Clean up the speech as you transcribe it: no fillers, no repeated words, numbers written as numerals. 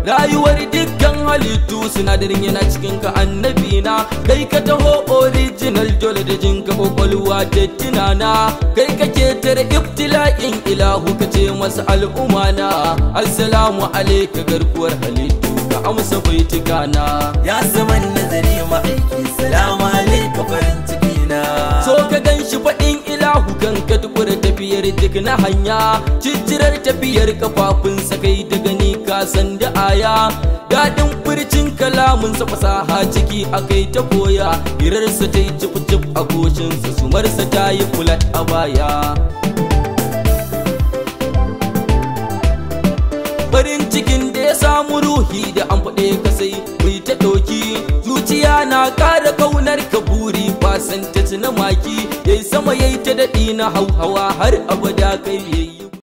rayuwar dukkan halittu sinadarin yana cikin ka annabi na kai ka taho original dole da jinka kwakwalwa da tunana kai kake tare ibtila'in ilahu kace masa al'umma na assalamu alayka garkuwar halittu ka amsa baitukana ya zaman nazari ma'aiki salamu alayka farin ciki na so ka ganshi faɗin ilahu kan ka tukura tafiyar duk na hanya ciccirar tafiyar kafafunsa kai da gani ka san da aya daɗin furcin kalamunsa fasaha ciki akai ta koya hirarsa ta yi cif a goshinsa sumarsa ta yi fulat a baya farin cikin da ya samu ruhi da an faɗe ka sai mai ta ɗauki zuciya na ƙara kaunar ka buri fasan ta na maki yayi sama yayi ta daɗi na hauhawa har abada kai yayi